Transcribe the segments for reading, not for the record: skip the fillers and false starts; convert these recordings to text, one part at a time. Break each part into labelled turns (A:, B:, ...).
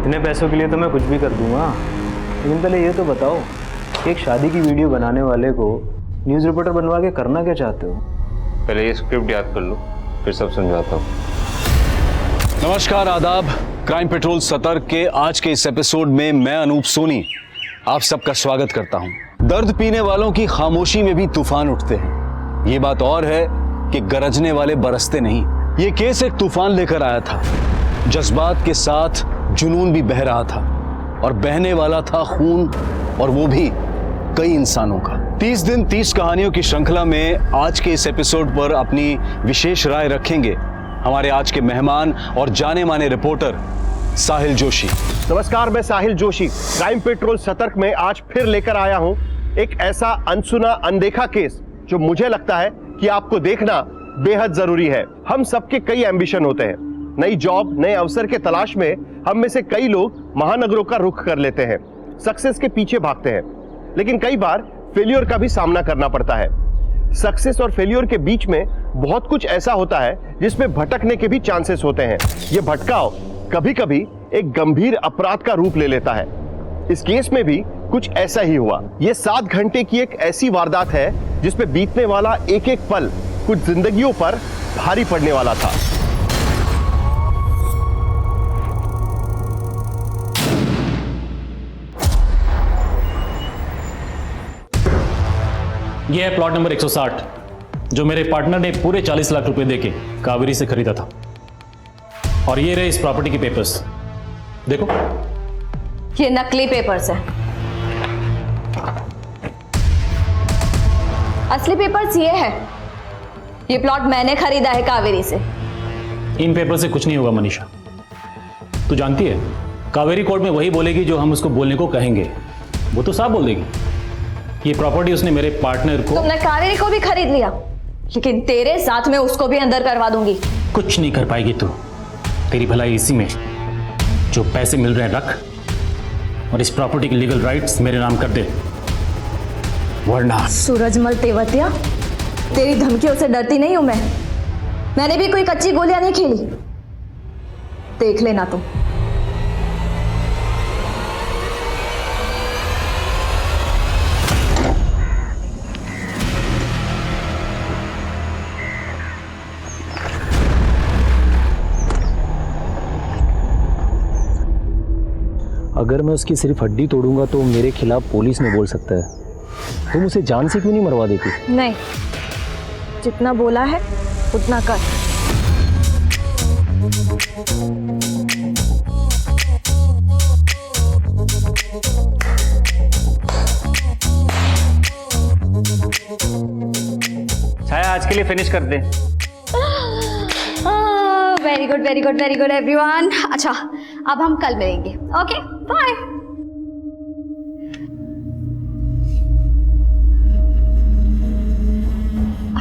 A: इतने पैसों के लिए तो मैं कुछ भी कर दूंगा, लेकिन पहले ये तो बताओ कि एक शादी की वीडियो बनाने वाले को न्यूज़ रिपोर्टर बनवा के करना क्या चाहते हो?
B: पहले ये स्क्रिप्ट याद कर लो, फिर सब समझाता हूँ।
C: नमस्कार, आदाब। क्राइम पेट्रोल सतर्क के आज के इस एपिसोड में मैं अनूप सोनी आप सबका स्वागत करता हूं। दर्द पीने वालों की खामोशी में भी तूफान उठते हैं। ये बात और है कि गरजने वाले बरसते नहीं। ये केस एक तूफान लेकर आया था। जज्बात के साथ जुनून भी बह रहा था और बहने वाला था खून, और वो भी कई इंसानों का। 30 दिन 30 कहानियों की श्रृंखला में आज के इस एपिसोड पर अपनी विशेष राय रखेंगे हमारे आज के मेहमान और जाने माने रिपोर्टर साहिल जोशी।
D: नमस्कार, मैं साहिल जोशी क्राइम पेट्रोल सतर्क में आज फिर लेकर आया हूं एक ऐसा अनसुना अनदेखा केस जो मुझे लगता है कि आपको देखना बेहद जरूरी है। हम सबके कई एम्बिशन होते हैं। नई जॉब, नए अवसर के तलाश में हम में से कई लोग महानगरों का रुख कर लेते हैं, सक्सेस के पीछे भागते हैं, लेकिन कई बार फेलियर का भी सामना करना पड़ता है। सक्सेस और फेलियर के बीच में बहुत कुछ ऐसा होता है जिसमें भटकने के भी चांसेस होते हैं। यह भटकाव कभी कभी एक गंभीर अपराध का रूप ले लेता है। इस केस में भी कुछ ऐसा ही हुआ। यह 7 घंटे की एक ऐसी वारदात है जिसमें बीतने वाला एक एक पल कुछ जिंदगियों पर भारी पड़ने वाला था।
E: यह है प्लॉट नंबर 160 जो मेरे पार्टनर ने पूरे 40 लाख रुपए देके कावेरी से खरीदा था। और ये रहे इस प्रॉपर्टी के पेपर्स, देखो।
F: ये नकली पेपर्स हैं। असली पेपर्स ये है। ये प्लॉट मैंने खरीदा है कावेरी से।
E: इन पेपर से कुछ नहीं होगा मनीषा। तू जानती है कावेरी कोर्ट में वही बोलेगी जो हम उसको बोलने को कहेंगे। वो तो साफ बोल देगी। ये प्रॉपर्टी उसने मेरे पार्टनर को।
F: तुमने कावेरी को भी खरीद लिया, लेकिन तेरे साथ में उसको भी अंदर करवा दूंगी।
E: कुछ नहीं कर पाएगी तू। तेरी भलाई इसी में, जो पैसे मिल रहे हैं रख, और इस प्रॉपर्टी के लीगल राइट्स मेरे नाम कर दे, वरना।
F: सूरजमल तेवतिया, तेरी धमकियों से डरती नहीं हूं मैं। मैंने भी कोई कच्ची गोलियां नहीं खेली। देख लेना तुम।
A: अगर मैं उसकी सिर्फ हड्डी तोड़ूंगा तो मेरे खिलाफ पुलिस में बोल सकता है। तुम उसे जान से क्यों नहीं मरवा देती?
F: नहीं, जितना बोला है उतना कर।
A: छाया, आज के लिए फिनिश कर दे।
F: Very good very good very good everyone. अच्छा, अब हम कल मिलेंगे। Okay, bye.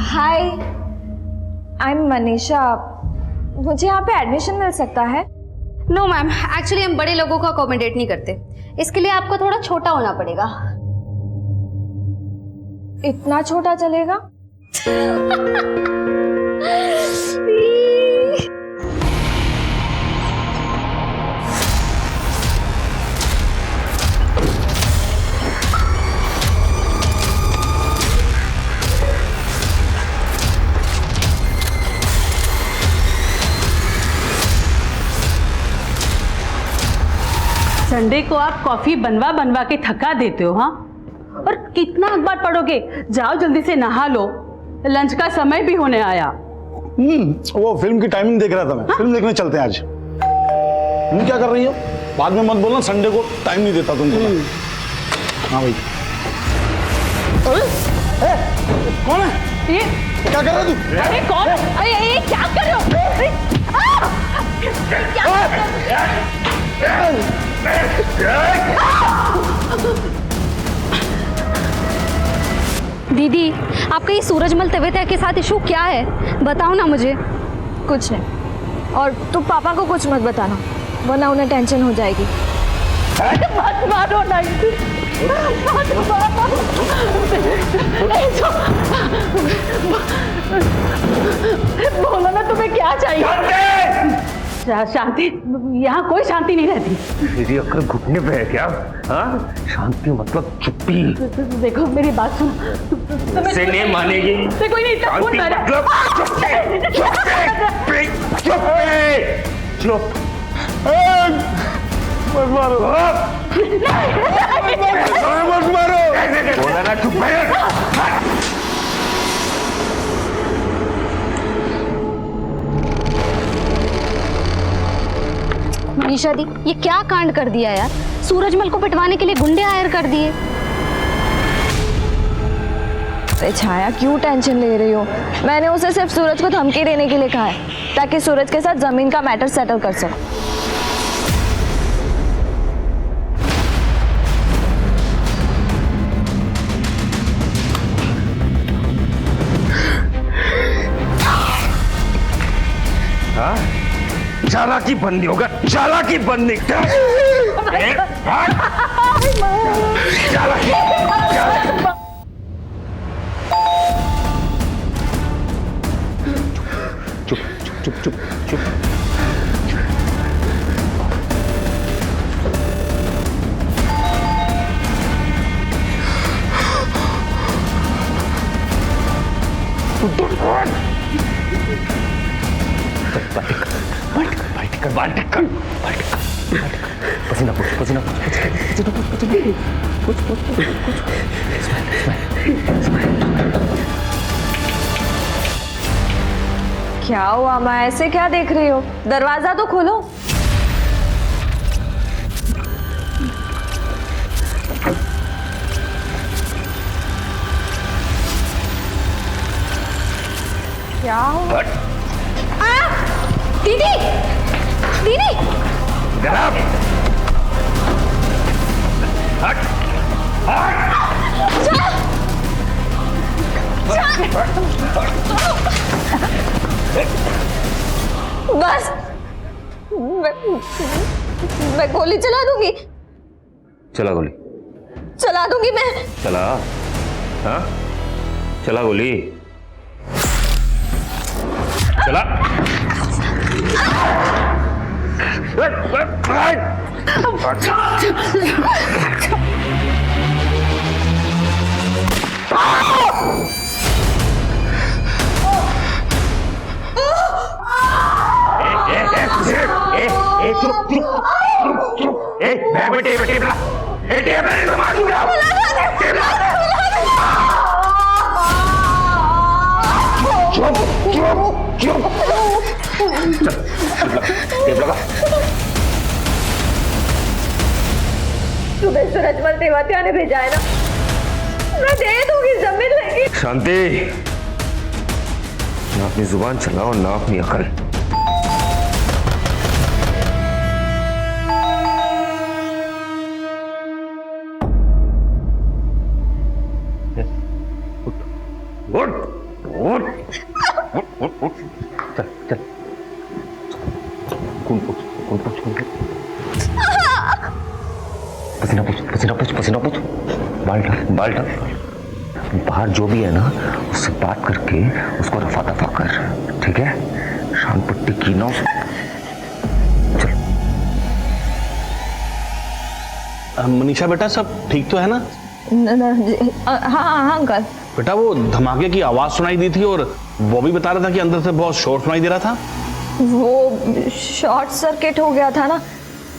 F: Hi, I am Manisha. मुझे यहाँ पे एडमिशन मिल सकता है?
G: नो मैम, एक्चुअली हम बड़े लोगों को अकोमोडेट नहीं करते। इसके लिए आपको थोड़ा छोटा होना पड़ेगा।
F: इतना छोटा चलेगा?
H: संडे को आप कॉफी बनवा बनवा के थका देते हो। हाँ, और कितना अखबार पढ़ोगे? जाओ जल्दी से नहा लो, लंच का समय भी होने आया।
I: वो फिल्म की टाइमिंग देख रहा था मैं। हाँ? फिल्म देखने चलते हैं आज। तुम क्या कर रही हो? बाद में मत बोलना, संडे को टाइम नहीं देता तुमको। हाँ भाई। अरे कौन है
H: ये?
I: क्या कर रहा है तू?
H: अरे कौन? अरे ये क्या कर रहे हो?
G: दीदी, आपका ये सूरजमल तेवतिया के साथ इशू क्या है? बताओ ना मुझे।
F: कुछ नहीं, और तुम पापा को कुछ मत बताना, वरना उन्हें टेंशन हो जाएगी।
H: मत मारो ना, मत मारो। बोलो ना, तुम्हें क्या चाहिए? शांति, यहाँ कोई शांति नहीं रहती।
D: तेरी अक्ल घुटने पे है क्या? हाँ, शांति मतलब चुप्पी।
H: देखो मेरी बात सुनो, तुम्हें
D: से नहीं मानेगी।
H: देखो नहीं इतना खून बह रहा है।
D: चुप।
I: मत मारो, मत मारो।
D: बोला ना चुप है।
G: मनीषा दी, ये क्या कांड कर दिया यार। सूरजमल को पिटवाने के लिए गुंडे हायर कर दिए।
F: अरे छाया, क्यों टेंशन ले रही हो? मैंने उसे सिर्फ सूरज को धमकी देने के लिए कहा है ताकि सूरज के साथ जमीन का मैटर सेटल कर सको।
D: चालाकी बंदी होगा, चालाकी बंदी। चुप चुप चुप चुप। पसीना पूछ, पसीना पूछ,
F: क्या हुआ माँ, ऐसे क्या देख रही हो? दरवाजा तो खोलो। क्या हुआ?
G: दीदी, दीदी,
D: गराब। हट, हट।
F: बस, मैं गोली चला दूंगी।
B: चला गोली,
F: चला दूंगी मैं।
B: चला। हाँ, चला गोली, चला।
F: तुम्हें सूरजमल तेवतिया ने भेजा है ना? मैं दे दूंगी जमीन, लेकिन
B: शांति, ना अपनी जुबान चलाओ ना अपनी अकल। उठ, उठ, उठ, उठ, उठ, चल, चल, खून पूछ, खून पूछ, खून पूछ, पसीना पूछ, पसीना पूछ, पसीना पूछ, बाल ढक, बाल ढक। बाहर जो भी है ना, उससे बात करके उसको रफा दफा कर, ठीक है? शान पट्टी की ना। चल।
C: मनीषा बेटा, सब ठीक तो है ना?
F: हाँ अंकल।
C: बेटा, वो धमाके की आवाज सुनाई दी थी और बॉबी बता रहा था कि अंदर से बहुत शोर सुनाई दे रहा था।
F: वो शॉर्ट सर्किट हो गया था ना,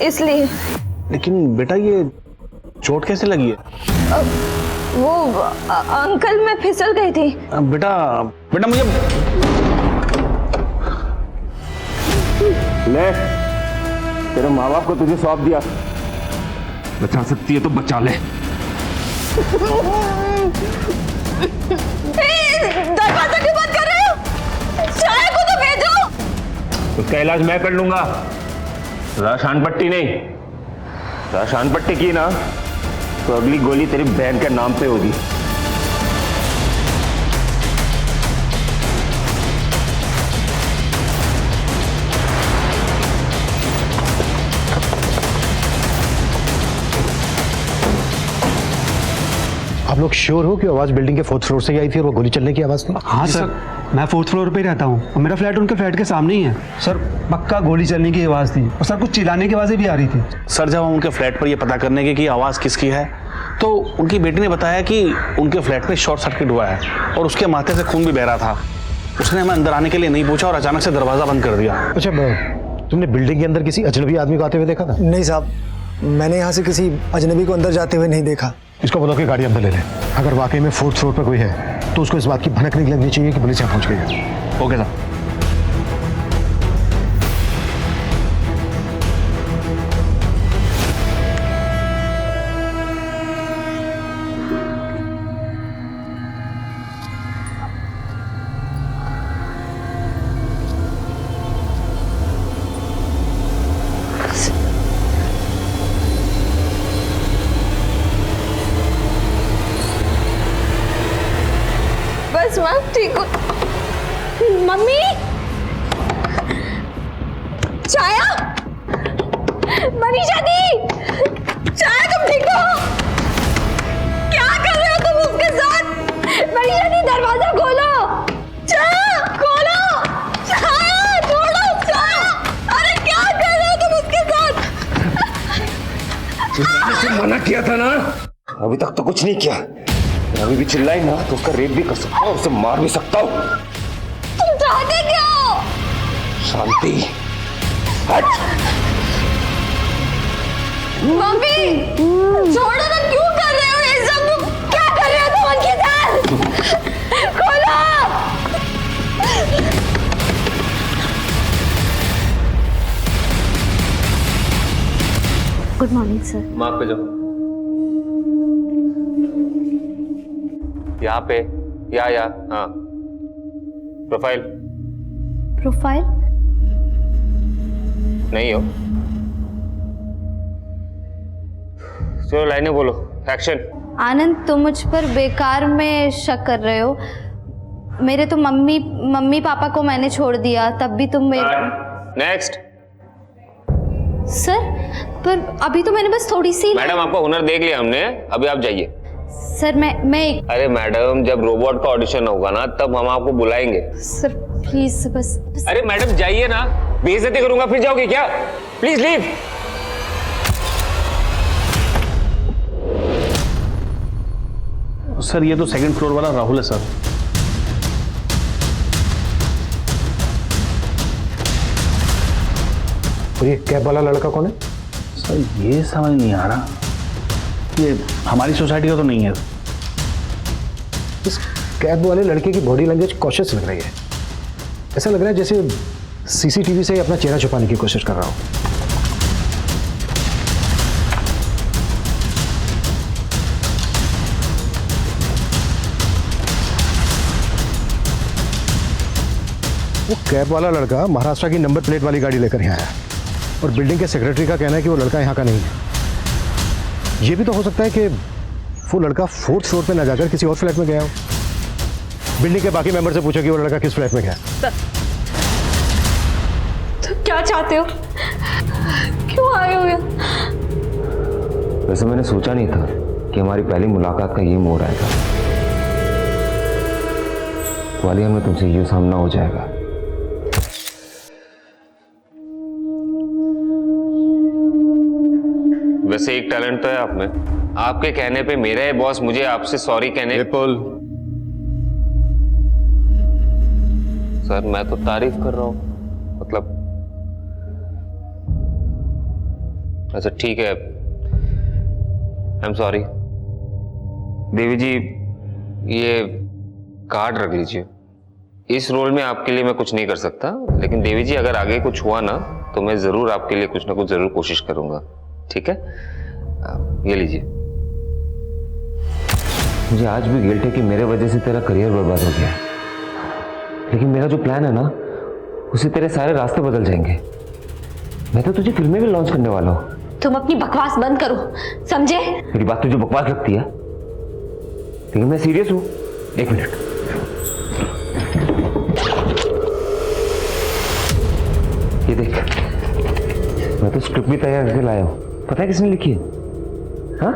F: इसलिए।
C: लेकिन बेटा, ये चोट कैसे लगी है?
F: वो अंकल, मैं फिसल गई थी।
C: बेटा, बेटा मुझे
B: ले, तेरे माँ बाप को तुझे सौंप दिया, बचा सकती है तो बचा ले।
F: दरवाजा क्यों बंद कर रहे हो? चाय को तो भेजो।
B: उसका इलाज मैं कर लूंगा, शान पट्टी नहीं। शान पट्टी की ना तो अगली गोली तेरी बहन के नाम पे होगी।
I: अब
J: लोग श्योर हो कि आवाज बिल्डिंग के 4th फ्लोर से ही आई थी और वो गोली चलने की आवाज थी?
K: हाँ सर, मैं 4th फ्लोर पे ही रहता हूँ और मेरा फ्लैट उनके फ्लैट के सामने ही है सर। पक्का गोली चलने की आवाज़ थी और सर कुछ चिल्लाने की आवाज़ें भी आ रही थी।
I: सर जब हम उनके फ्लैट पर ये पता करने की कि आवाज़ किसकी है तो उनकी बेटी ने बताया कि उनके फ्लैट में शॉर्ट सर्किट हुआ है और उसके माथे से खून भी बह रहा था। उसने हमें अंदर आने के लिए नहीं पूछा और अचानक से दरवाज़ा बंद कर दिया।
J: अच्छा, तुमने बिल्डिंग के अंदर किसी अजनबी आदमी को आते हुए देखा था?
K: नहीं साहब, मैंने यहाँ से किसी अजनबी को अंदर जाते हुए नहीं देखा।
J: इसको बोलो कि गाड़ी अंदर ले ले। अगर वाकई में 4th फ्लोर पर कोई है तो उसको इस बात की भनक नहीं लगनी चाहिए कि पुलिस यहाँ पहुँच गई है।
I: Okay sir.
F: बस मैम ठीक हो। मम्मी, छाया, मनीषा दी, छाया तुम ठीक हो? क्या कर रहे हो तुम उसके साथ? मनीषा दी दरवाजा खोलो, छाया खोलो, छाया छोड़ो, छाया, अरे क्या कर रहे हो तुम उसके साथ?
B: मैंने मना किया था ना, अभी तक तो कुछ नहीं किया। अभी भी चिल्लाई ना तो उसका रेप भी कर सकता हूँ, उसे मार भी सकता हूँ।
F: तुम चाहते क्या हो?
B: शांति, हट।
F: मम्मी, छोड़ो ना, क्यों कर रहे हो ये सब? तुम क्या कर रहे हो तुम उनके साथ? खोलो।
G: Good morning sir.
L: माफ पे जाओ, यहाँ पे या हाँ, प्रोफाइल
G: प्रोफाइल
L: नहीं हो। चलो लाइनें बोलो, एक्शन।
G: आनंद, तुम मुझ पर बेकार में शक कर रहे हो। मेरे तो मम्मी पापा को मैंने छोड़ दिया, तब भी तुम मेरे।
L: नेक्स्ट।
G: सर पर अभी तो मैंने बस थोड़ी सी।
L: मैडम आपका हुनर देख लिया हमने, अभी आप जाइए।
G: सर मैं
L: अरे मैडम, जब रोबोट का ऑडिशन होगा ना तब हम आपको बुलाएंगे।
G: सर प्लीज बस।
L: अरे मैडम जाइए ना, बेइज्जती करूंगा फिर जाओगे क्या? Please leave.
I: सर ये तो 2nd फ्लोर वाला राहुल है सर।
J: और ये कैब वाला लड़का कौन है?
I: सर ये समझ नहीं आ रहा, ये हमारी सोसाइटी का तो नहीं है।
J: इस कैब वाले लड़के की बॉडी लैंग्वेज कॉशियस लग रही है। ऐसा लग रहा है जैसे सीसीटीवी से अपना चेहरा छुपाने की कोशिश कर रहा हो। वो कैब वाला लड़का महाराष्ट्र की नंबर प्लेट वाली गाड़ी लेकर यहाँ आया और बिल्डिंग के सेक्रेटरी का कहना है कि वो लड़का यहाँ का नहीं है। ये भी तो हो सकता है कि वो लड़का 4th फ्लोर पे ना जाकर किसी और फ्लैट में गया हो। बिल्डिंग के बाकी मेंबर से पूछो कि वो लड़का किस फ्लैट में गया।
F: तो क्या चाहते हो? क्यों आए हो यहाँ?
B: वैसे मैंने सोचा नहीं था कि हमारी पहली मुलाकात का ये मोड़ आएगा। वालिया में तुमसे ये सामना हो जाएगा।
L: वैसे एक टैलेंट तो है आप में। आपके कहने पे मेरा ही बॉस मुझे आपसे सॉरी कहने। सर मैं तो तारीफ कर रहा हूं, मतलब अच्छा ठीक है, आई एम सॉरी। देवी जी ये कार्ड रख लीजिए। इस रोल में आपके लिए मैं कुछ नहीं कर सकता, लेकिन देवी जी अगर आगे कुछ हुआ ना तो मैं जरूर आपके लिए कुछ ना कुछ जरूर कोशिश करूंगा, ठीक है? ये लीजिए।
B: मुझे आज भी गिल्ट है कि मेरे वजह से तेरा करियर बर्बाद हो गया, लेकिन मेरा जो प्लान है ना उससे तेरे सारे रास्ते बदल जाएंगे। मैं तो तुझे फिल्में भी लॉन्च करने वाला हूँ।
F: तुम अपनी बकवास बंद करो, समझे?
B: मेरी बात तुझे बकवास लगती है, लेकिन मैं सीरियस हूँ। एक मिनट, ये देख, मैं तो स्क्रिप्ट भी तैयार करके लाया हूँ। पता है किसने लिखी है? हाँ,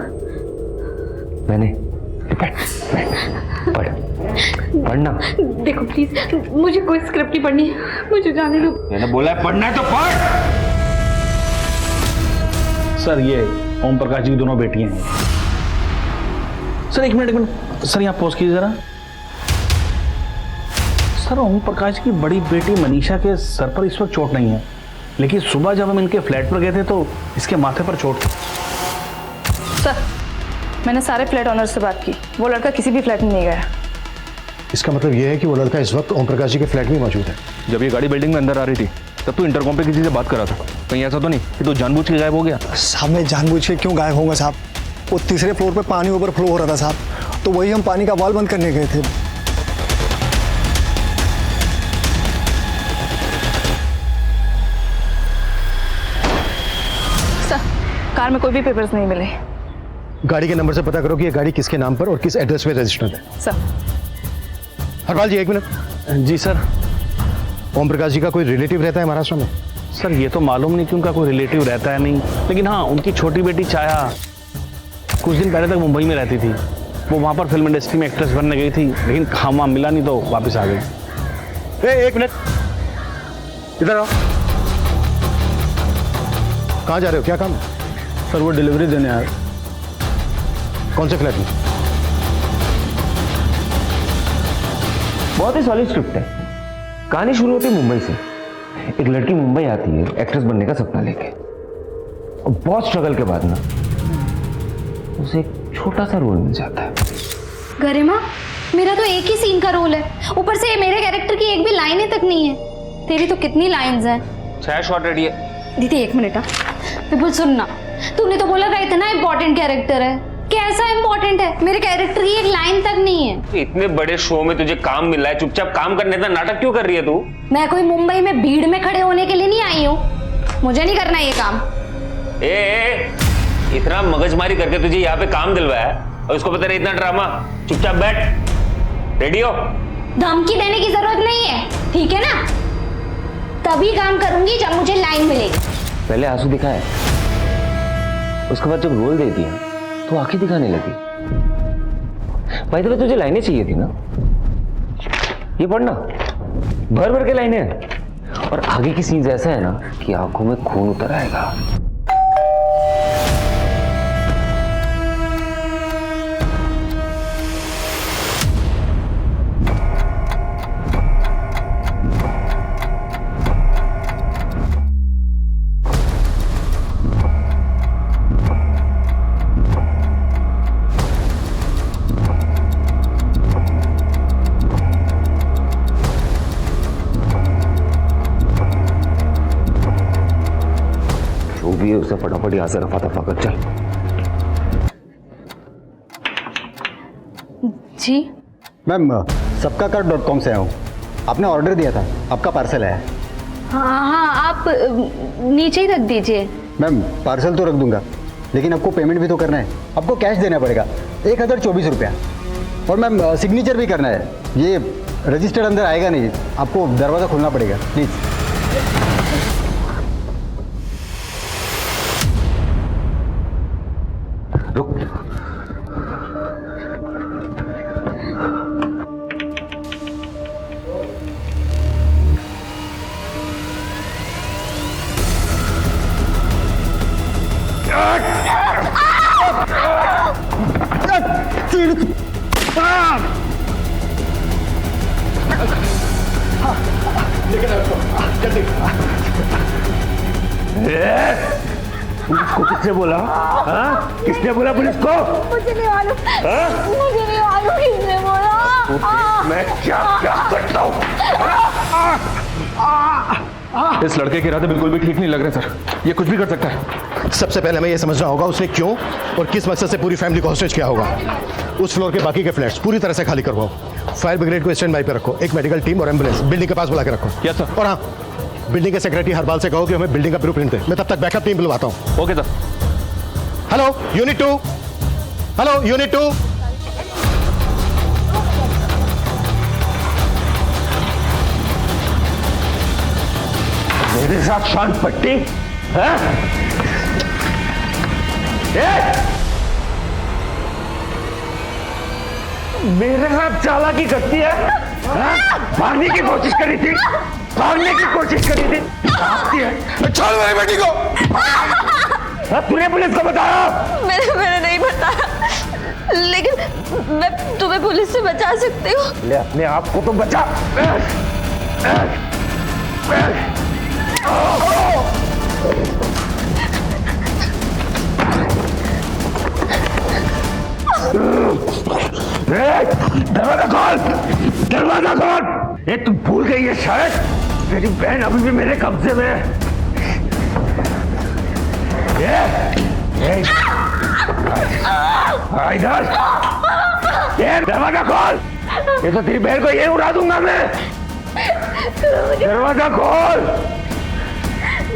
B: मैंने। पढ़ पढ़ना।
F: देखो प्लीज, मुझे कोई स्क्रिप्ट नहीं पढ़नी, मुझे जाने दो।
B: मैंने बोला है पढ़ना है तो पढ़।
I: सर ये ओम प्रकाश जी की दोनों बेटियां हैं। सर एक मिनट सर, यहाँ पॉज कीजिए जरा। सर ओम प्रकाश की बड़ी बेटी मनीषा के सर पर इस वक्त चोट नहीं है, लेकिन सुबह जब हम इनके फ्लैट पर गए थे तो इसके माथे पर चोट थी।
M: सर मैंने सारे फ्लैट ऑनर से बात की, वो लड़का किसी भी फ्लैट में नहीं गया।
J: इसका मतलब यह है कि वो लड़का इस वक्त ओम प्रकाश जी के फ्लैट में मौजूद है।
K: जब ये गाड़ी बिल्डिंग में अंदर आ रही थी तब तू इंटरकॉम पे किसी से बात कर रहा था, कहीं ऐसा तो नहीं कि तू जानबूझ के गायब हो गया?
N: साहब मैं जानबूझ के क्यों गायब होऊंगा साहब? वो तीसरे फ्लोर पे पानी ओवरफ्लो हो रहा था साहब, तो वही हम पानी का वाल बंद करने गए थे।
M: सर कार में कोई भी पेपर्स नहीं मिले।
J: गाड़ी के नंबर से पता करो कि ये गाड़ी किसके नाम पर और किस एड्रेस पे रजिस्टर्ड है।
M: सर
J: हरपाल जी एक मिनट।
I: जी सर।
J: ओम प्रकाश जी का कोई रिलेटिव रहता है महाराष्ट्र में?
I: सर ये तो मालूम नहीं कि उनका कोई रिलेटिव रहता है नहीं, लेकिन हाँ उनकी छोटी बेटी छाया कुछ दिन पहले तक मुंबई में रहती थी। वो वहाँ पर फिल्म इंडस्ट्री में एक्ट्रेस बनने गई थी, लेकिन काम वाम मिला नहीं तो वापस आ गई।
J: एक मिनट, इधर आओ। कहाँ जा रहे हो, क्या काम?
I: सर वो डिलीवरी देने आए।
J: कौन से फ्लैट में?
B: बहुत ही सॉलिड स्क्रिप्ट है। कहानी शुरू होती है मुंबई से। एक लड़की मुंबई आती है एक्ट्रेस बनने का सपना लेके, और बहुत स्ट्रगल के बाद ना उसे एक छोटा सा रोल मिल जाता है।
G: गरिमा, मेरा तो एक ही सीन का रोल है, ऊपर से मेरे कैरेक्टर की एक भी लाइनें तक नहीं है। तेरी तो कितनी लाइंस हैं?
L: 6 शॉट रेडी है।
G: दीदी एक मिनट, विपुल सुनना, तूने तो बोला था इतना इंपॉर्टेंट कैरेक्टर है, कैसा इंपॉर्टेंट है? मेरे कैरेक्टर की एक लाइन तक नहीं है।
L: इतने बड़े शो में तुझे काम मिला है, चुपचाप काम करने का नाटक क्यों कर रही है तू?
G: मैं कोई मुंबई में भीड़ में खड़े होने के लिए नहीं आई हूँ, मुझे नहीं करना ये काम।
L: इतना मगजमारी करके तुझे यहाँ पे काम दिलवाया है और उसको पता नहीं इतना ड्रामा। चुपचाप बैठ, रेडी हो।
G: धमकी देने की जरूरत नहीं है, ठीक है ना? तभी काम करूंगी जब मुझे लाइन मिलेगी।
B: पहले आंसू दिखाए, उसके बाद जब रोल दे दिया तो आंखें दिखाने लगी। भाई तो तुझे लाइनें चाहिए थी ना, ये पढ़ना, भर भर के लाइनें हैं, और आगे की सीन्स ऐसा है ना कि आंखों में खून उतर आएगा। उसे फटाफट यहाँ से रफा दफा कर चल।
G: जी
N: मैम सबका कर.com से आया हूँ, आपने ऑर्डर दिया था, आपका पार्सल है।
G: हाँ, आप नीचे ही रख दीजिए।
N: मैम पार्सल तो रख दूंगा, लेकिन आपको पेमेंट भी तो करना है, आपको कैश देना पड़ेगा 1024 रुपया, और मैम सिग्नेचर भी करना है। ये रजिस्टर्ड अंदर आएगा नहीं, आपको दरवाज़ा खोलना पड़ेगा प्लीज़।
B: रुक, पुलिस को किसने बोला? हाँ? किसने बोला पुलिस को?
F: मुझे नहीं मालूम, मुझे नहीं मालूम किसने बोला।
B: मैं क्या क्या करता हूँ?
K: इस लड़के के इरादे बिल्कुल भी ठीक नहीं लग रहे सर, ये कुछ भी कर सकता है।
J: सबसे पहले हमें यह समझना होगा उसने क्यों और किस मकसद से पूरी फैमिली को हॉस्टेज किया होगा। उस फ्लोर के बाकी के फ्लैट्स पूरी तरह से खाली करवाओ, फायर ब्रिगेड को स्टैंड बाई पे रखो, एक मेडिकल टीम और एम्बुलेंस बिल्डिंग के पास बुला के रखो।
K: Yes sir.
J: और हाँ, बिल्डिंग के सेक्रेटरी हरपाल से कहो कि हमें बिल्डिंग का ब्लूप्रिंट दे, मैं तब तक बैकअप टीम बुलवाता हूँ।
K: Okay sir.
J: Hello unit 2, hello unit 2।
B: मेरे साथ शांत पट्टी है? मेरे साथ चालाकी करती है हाँ? भागने की कोशिश करी थी, भागने की कोशिश करी थी, भागती है। छोड़ मेरी बेटी को। तूने पुलिस को बताया?
F: मैंने नहीं बताया, लेकिन मैं तुम्हें पुलिस से बचा सकती हूँ।
B: ले अपने आप को तो बचा। दरवाजा खोल, दरवाजा खोल। ये तू भूल गई है शायद, तेरी बहन अभी भी मेरे कब्जे में है। इधर ये दरवाजा खोल, ये तो तेरी बहन को ये उड़ा दूंगा मैं। दरवाजा खोल।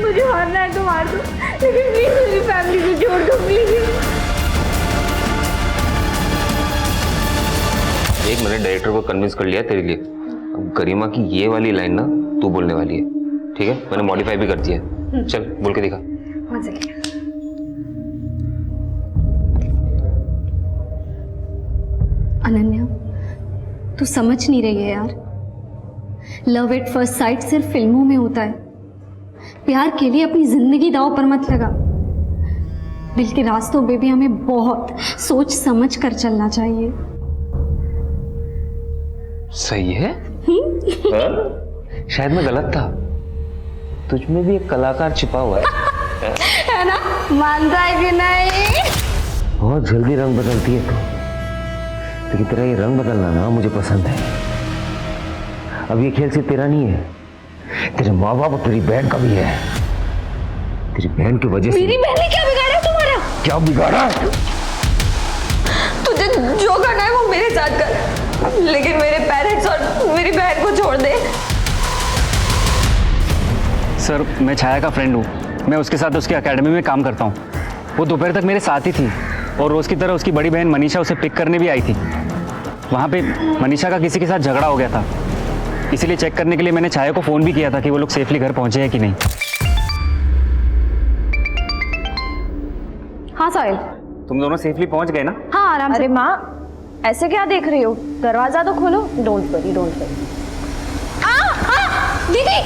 F: मुझे मारना है तो मार दो, लेकिन प्लीज मेरी फैमिली को छोड़ दो प्लीज।
L: एक मैंने डायरेक्टर को कन्विंस कर लिया तेरे लिए। अब गरिमा की ये वाली लाइन ना तू बोलने वाली है, ठीक है? मैंने मॉडिफाई भी कर दिया है। चल बोल के दिखा।
G: अनन्या, तू समझ नहीं रही है यार। लव एट फर्स्ट साइट सिर्फ फिल्मों में होता है। प्यार के लिए अपनी जिंदगी दांव पर मत लगा। दिल के रास्तों पे भी हमें बहुत सोच समझ कर चलना चाहिए।
L: सही है? शायद मैं गलत था, तुझ में भी एक कलाकार छिपा हुआ है।
F: है ना? मानता है कि नहीं?
B: बहुत जल्दी रंग बदलती है तो, लेकिन तेरा ये रंग बदलना ना मुझे पसंद है। अब ये खेल सिर्फ तेरा नहीं है, तेरे माँ बाप और तेरी बहन का भी है। तेरी बहन की वजह से।
F: मेरी बहन ने क्या बिगाड़ा तुम्हारा?
B: क्या बिगाड़ा?
F: तुझे जो करना है वो मेरे साथ कर, लेकिन मेरे पेरेंट्स और मेरी बहन को छोड़ दे।
E: सर, मैं छाया का फ्रेंड हूँ। मैं उसके साथ उसकी एकेडमी में काम करता हूँ। वो दोपहर तक मेरे साथ ही थी और रोज़ की तरह उसकी बड़ी बहन मनीषा उसे पिक करने भी आई थी। वहाँ पे मनीषा का किसी के साथ झगड़ा हो गया था, इसीलिए चेक करने के लिए मैंने छाया को फ़ोन भी किया था कि वो लोग सेफली घर पहुँचे हैं कि नहीं।
M: हाँ साहिल,
E: तुम दोनों सेफली पहुँच गए ना?
M: हाँ आराम से। अरे माँ, ऐसे क्या देख रही हो? दरवाजा तो खोलो। Don't worry, don't worry.
F: दीदी!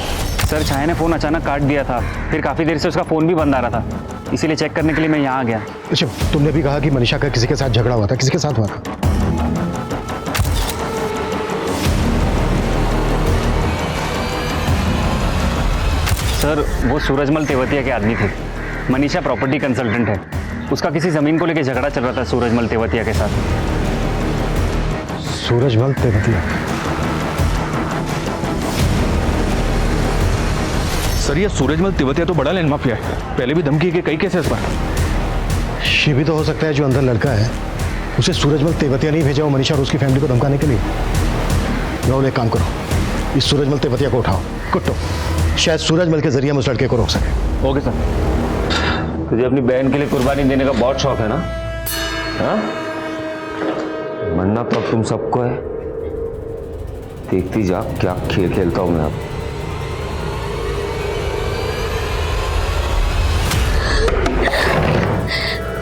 E: सर, छाया ने फ़ोन अचानक काट दिया था, फिर काफ़ी देर से उसका फ़ोन भी बंद आ रहा था, इसीलिए चेक करने के लिए मैं यहाँ आ गया।
J: अच्छा, तुमने भी कहा कि मनीषा का किसी के साथ झगड़ा हुआ था, किसके साथ हुआ था?
E: सर, वो सूरजमल तेवतिया के आदमी थे। मनीषा प्रॉपर्टी कंसल्टेंट है, उसका किसी ज़मीन को लेकर झगड़ा चल रहा था सूरजमल तेवतिया के साथ।
J: सूरजमल तेवतिया?
I: सर, ये सूरजमल तेवतिया तो बड़ा लैंड माफिया है, पहले भी धमकी के कई केसेस पर।
J: ये भी तो हो सकता है जो अंदर लड़का है उसे सूरजमल तेवतिया नहीं भेजा हो मनीषा और उसकी फैमिली को धमकाने के लिए। राहुल, एक काम करो, इस सूरजमल तेवतिया को उठाओ, कुट्टो, शायद सूरजमल के जरिए हम उस लड़के को रोक सके।
B: Okay sir. तुझे अपनी बहन के लिए कुर्बानी देने का बहुत शौक है ना? हाँ? मरना तो अब तुम सबको है। देखती जा क्या खेल खेलता हूं मैं अब।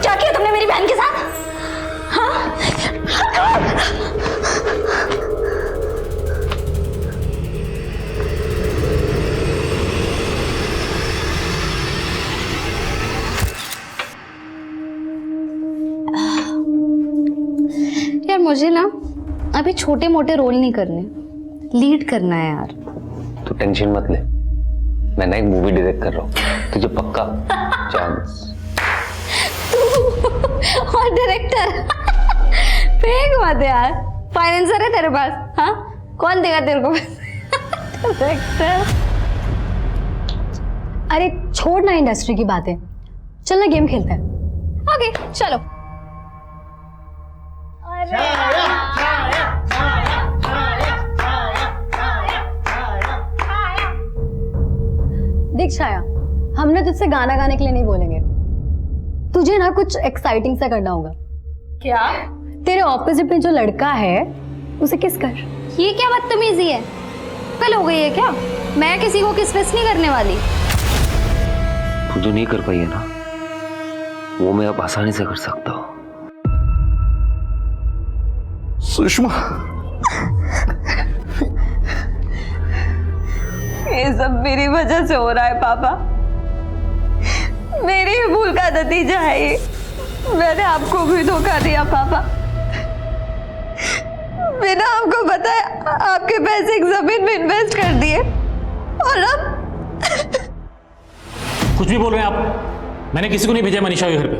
F: क्या किया तुमने मेरी बहन के साथ? हाँ?
G: यार मुझे ना अभी छोटे मोटे रोल नहीं करने, लीड करना है यार।
L: तू टेंशन मत ले, मैं ना एक मूवी डायरेक्ट कर रहा हूँ, तुझे पक्का चांस।
G: और डायरेक्टर? फेंक मत यार, फाइनेंसर है तेरे पास? हाँ, कौन देगा तेरे को डायरेक्टर?
O: अरे छोड़ ना इंडस्ट्री की बातें, चल ना गेम खेलते हैं।
G: ओके चलो।
O: देख छाया, हमने तुझसे गाना गाने के लिए नहीं बोलेंगे, तुझे ना कुछ एक्साइटिंग सा करना होगा।
F: क्या?
O: तेरे ऑपोजिट में जो लड़का है उसे किस कर।
G: ये क्या बदतमीजी है? कल हो गई है क्या? मैं किसी को किस नहीं करने वाली।
L: तू जो नहीं कर पाई है ना, वो मैं अब आसानी से कर सकता हूँ।
I: सुषमा,
F: ये सब मेरी वजह से हो रहा है पापा। मेरी ही भूल का नतीजा है ये। मैंने आपको भी धोखा दिया पापा। बिना आपको बताए आपके पैसे एक जमीन में इन्वेस्ट कर दिए और अब
E: कुछ भी बोल रहे हैं आप? मैंने किसी को नहीं भेजा मनीषा के घर पे।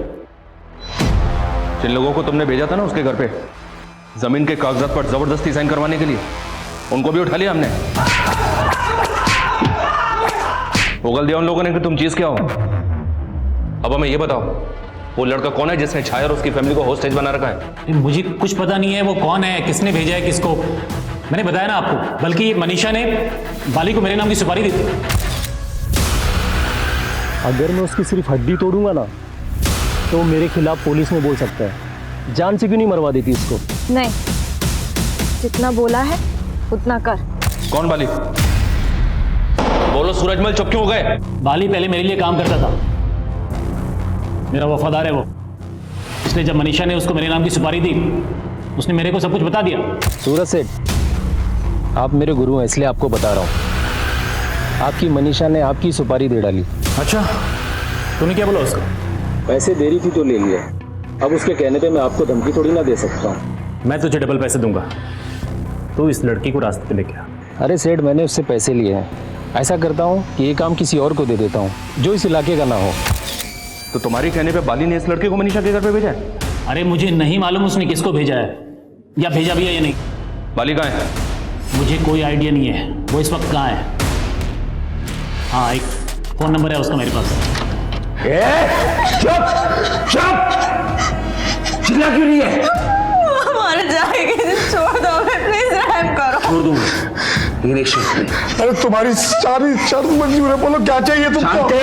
B: जिन लोगों को तुमने भेजा था ना उसके घर पे जमीन के कागजात पर जबरदस्ती साइन करवाने के लिए, उनको भी उठा लिया हमने। उगल दिया उन लोगों ने कि तुम चीज क्या हो। अब हमें ये बताओ, वो लड़का कौन है जिसने छाया और उसकी फैमिली को होस्टेज बना रखा है?
E: मुझे कुछ पता नहीं है वो कौन है, किसने भेजा है किसको। मैंने बताया ना आपको, बल्कि मनीषा ने बाली को मेरे नाम की सुपारी दी थी।
P: अगर मैं उसकी सिर्फ हड्डी तोड़ूंगा ना तो वो मेरे खिलाफ पुलिस में बोल सकता है। जान से क्यों नहीं मरवा देती इसको?
M: नहीं, जितना बोला है उतना कर।
B: कौन बाली? बोलो सूरजमल, चुप क्यों हो गए?
E: बाली पहले मेरे लिए काम करता था, मेरा वफादार है वो। इसलिए जब मनीषा ने उसको मेरे नाम की सुपारी दी, उसने मेरे को सब कुछ बता दिया।
P: सूरज सेठ, आप मेरे गुरु हैं इसलिए आपको बता रहा हूँ। आपकी मनीषा ने आपकी सुपारी दे डाली।
E: अच्छा, तूने क्या बोला उसको?
P: पैसे दे रही थी तो ले लिया। अब उसके कहने पे मैं आपको धमकी थोड़ी ना दे सकता हूँ।
E: मैं तुझे डबल पैसे दूंगा, तो इस लड़की को रास्ते पे लेके आ।
P: अरे सेठ, मैंने उससे पैसे लिए हैं। ऐसा करता हूँ कि ये काम किसी और को दे देता हूँ जो इस इलाके का ना हो।
B: तो तुम्हारी कहने पे बाली ने इस लड़के को मनीषा के घर पे भेजा है?
E: अरे मुझे नहीं मालूम उसने किसको भेजा है, या भेजा भी है या नहीं।
B: बाली कहाँ है?
E: मुझे कोई आइडिया नहीं है वो इस वक्त कहाँ है। हाँ, एक फोन नंबर है उसका मेरे पास।
B: चुप चुप, चिल्ला क्यों रही है?
F: मर जाएगी, छोड़ दो हमें, प्लीज रहम करो।
B: छोड़ दूंगा।
I: अरे तुम्हारी सारी शर्त मंजूर है, बोलो क्या चाहिए तुमको?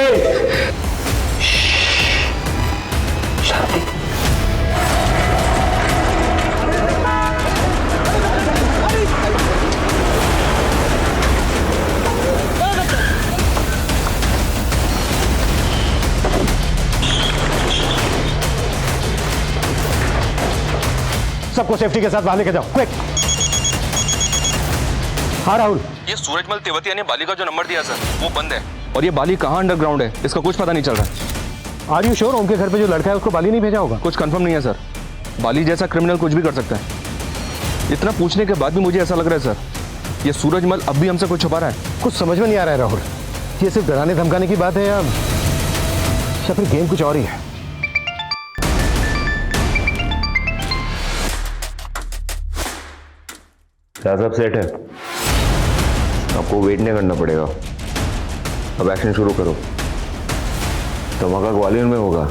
J: सबको सेफ्टी के साथ बाहर लेके जाओ, क्विक। हाँ राहुल,
B: ये सूरजमल तेवतिया ने बाली का जो नंबर दिया सर वो बंद है, और ये बाली कहाँ अंडरग्राउंड है इसका कुछ पता नहीं चल रहा।
J: आर यू श्योर उनके घर पे जो लड़का है उसको बाली नहीं भेजा होगा?
B: कुछ कंफर्म नहीं है सर। बाली जैसा क्रिमिनल कुछ भी कर सकता है। इतना पूछने के बाद भी मुझे ऐसा लग रहा है सर, ये सूरजमल अब भी हमसे कुछ छुपा रहा है।
J: कुछ समझ में नहीं आ रहा है राहुल, ये सिर्फ डराने धमकाने की बात है या फिर गेम कुछ और ही है?
B: सब सेट है, आपको वेट नहीं करना पड़ेगा। अब एक्शन शुरू करो। धमाका ग्वालियर में होगा,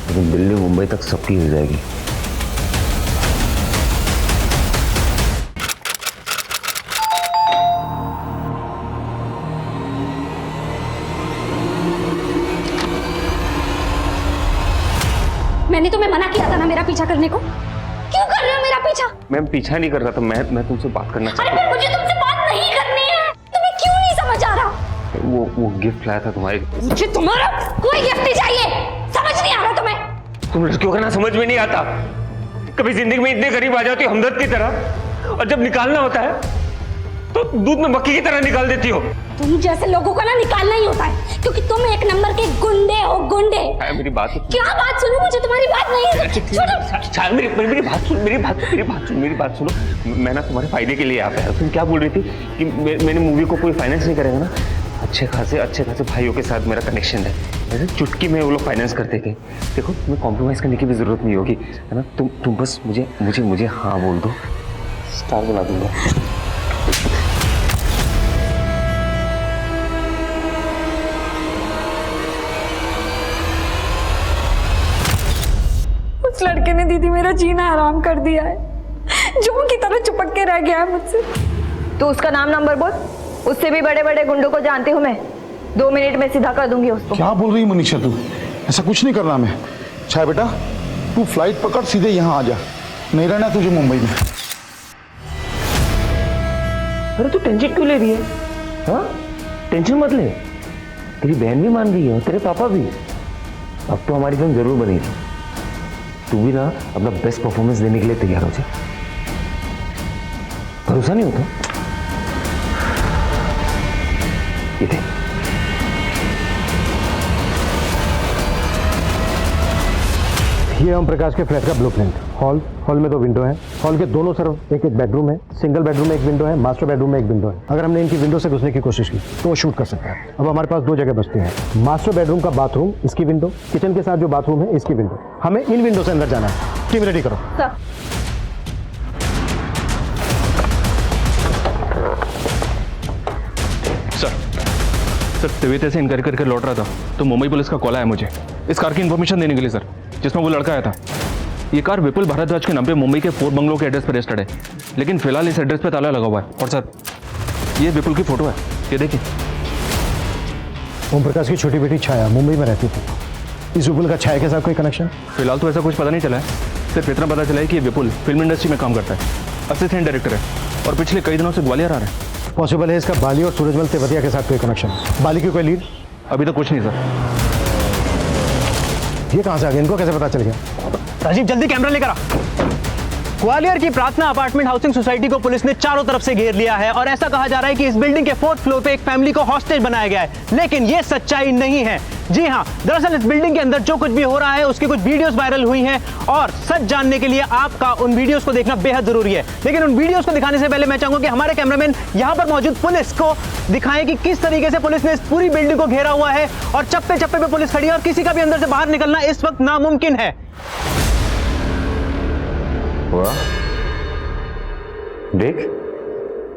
B: लेकिन दिल्ली मुंबई तक सबकी हो जाएगी।
G: मैंने तुम्हें मना किया था ना मेरा पीछा करने को। क्यों कर रहे हो मेरा पीछा?
L: मैं पीछा नहीं कर रहा था, मैं तुमसे बात करना
G: अरे पर मुझे तुमसे बात नहीं करनी है। तुम्हें क्यों नहीं समझ आ रहा?
L: वो गिफ्ट लाया था तुम्हारे।
G: मुझे तुम्हारा कोई गिफ्ट नहीं चाहिए। समझ नहीं आ रहा तुम्हें?
L: तुम लड़कियों का ना समझ में नहीं आता। कभी जिंदगी में इतने करीब आ जाती हो हमदर्द की तरह, और जब निकालना होता है तो दूध में मक्खी की तरह निकाल देती हो।
G: तुम जैसे लोगों को ना निकालना ही होता है, क्योंकि तुम एक नंबर के गुंडे हो, गुंडे।
L: मेरी बात
G: क्या बात सुनो? मुझे तुम्हारी बात नहीं है।
L: मेरी बात सुनो। मैं ना तुम्हारे फायदे के लिए आ पाया। तुम क्या बोल रही थी कि मैंने मूवी को कोई फाइनेंस नहीं करेगा ना? अच्छे खासे भाइयों के साथ मेरा कनेक्शन है, ऐसे चुटकी में वो लोग फाइनेंस करते थे। देखो, तुम्हें कॉम्प्रोमाइज करने की भी जरूरत नहीं होगी, है ना? तुम बस मुझे हाँ बोल दो, स्टार बना दूंगा।
F: उस लड़के ने दीदी मेरा जीना हराम कर दिया है, जों की तरह चिपक के रह गया है मुझसे।
M: तो उसका नाम नंबर बोल, उससे भी बड़े बड़े गुंडों को जानती हूँ मैं। 2 मिनट में सीधा कर दूंगी उसको।
I: क्या बोल रही मनीषा तू? ऐसा कुछ नहीं करना मैं। छाया बेटा, तू फ्लाइट पकड़ सीधे यहाँ आ जा, नहीं रहना तुझे मुंबई में।
L: अरे तू टेंशन क्यों ले रही है? हाँ, टेंशन मत ले। तेरी बहन भी मान रही है और तेरे पापा भी। अब तो हमारी फिल्म जरूर बनेगी। तू भी ना अपना बेस्ट परफॉर्मेंस देने के लिए तैयार हो जाए।
B: भरोसा नहीं होता? ये देख,
J: ये ओम प्रकाश के फ्लैट का ब्लूप्रिंट। हॉल में 2 विंडो हैं। हॉल के दोनों तरफ एक बेडरूम है। सिंगल बेडरूम में 1 विंडो है, मास्टर बेडरूम में 1 विंडो है। अगर हमने इनकी विंडो से घुसने की कोशिश की तो वो शूट कर सकता है। अब हमारे पास 2 जगह बचती हैं। मास्टर बेडरूम का बाथरूम, इसकी विंडो, किचन के साथ जो बाथरूम है इसकी विंडो। हमें इन विंडो से अंदर जाना है। टीम रेडी करो।
K: सर तबीयत ऐसे इनकार करके लौट रहा था तो मुंबई पुलिस का कॉल आया मुझे इस कार की इन्फॉर्मेशन देने के लिए सर, जिसमें वो लड़का आया था। ये कार विपुल भारद्वाज के नाम पे मुंबई के 4 बंगलों के एड्रेस पर रजिस्टर्ड है, लेकिन फिलहाल इस एड्रेस पे ताला लगा हुआ है। और सर ये विपुल की फोटो है, ये देखिए।
J: ओम प्रकाश की छोटी बेटी छाया मुंबई में रहती थी। इस विपुल का छाया के साथ कोई कनेक्शन?
K: फिलहाल तो ऐसा कुछ पता नहीं चला है, सिर्फ इतना पता चला है कि ये विपुल फिल्म इंडस्ट्री में काम करता है, असिस्टेंट डायरेक्टर है और पिछले कई दिनों से ग्वालियर आ रहा है।
J: पॉसिबल है इसका बाली और सूरजमल तेवतिया के साथ कोई कनेक्शन? बाली की कोई लीड?
K: अभी तक कुछ नहीं सर।
J: ये कहाँ से आ गया? इनको कैसे पता चल गया?
Q: राजीव जल्दी कैमरा लेकर आ। ग्वालियर की प्रार्थना अपार्टमेंट हाउसिंग सोसाइटी को पुलिस ने चारों तरफ से घेर लिया है और ऐसा कहा जा रहा है कि इस बिल्डिंग के 4th फ्लोर पे एक फैमिली को हॉस्टेज बनाया गया है, लेकिन ये सच्चाई नहीं है। जी हाँ, दरअसल इस बिल्डिंग के अंदर जो कुछ भी हो रहा है उसकी कुछ वीडियोस वायरल हुई हैं और सच जानने के लिए आपका उन वीडियोस को देखना बेहद जरूरी है। लेकिन उन वीडियोस को दिखाने से पहले मैं चाहूंगा कि हमारे कैमरामैन यहाँ पर मौजूद पुलिस को दिखाएं कि किस तरीके से पुलिस ने इस पूरी बिल्डिंग को घेरा हुआ है और चप्पे चप्पे पे पुलिस खड़ी है और किसी का भी अंदर से बाहर निकलना इस वक्त नामुमकिन है।
B: देख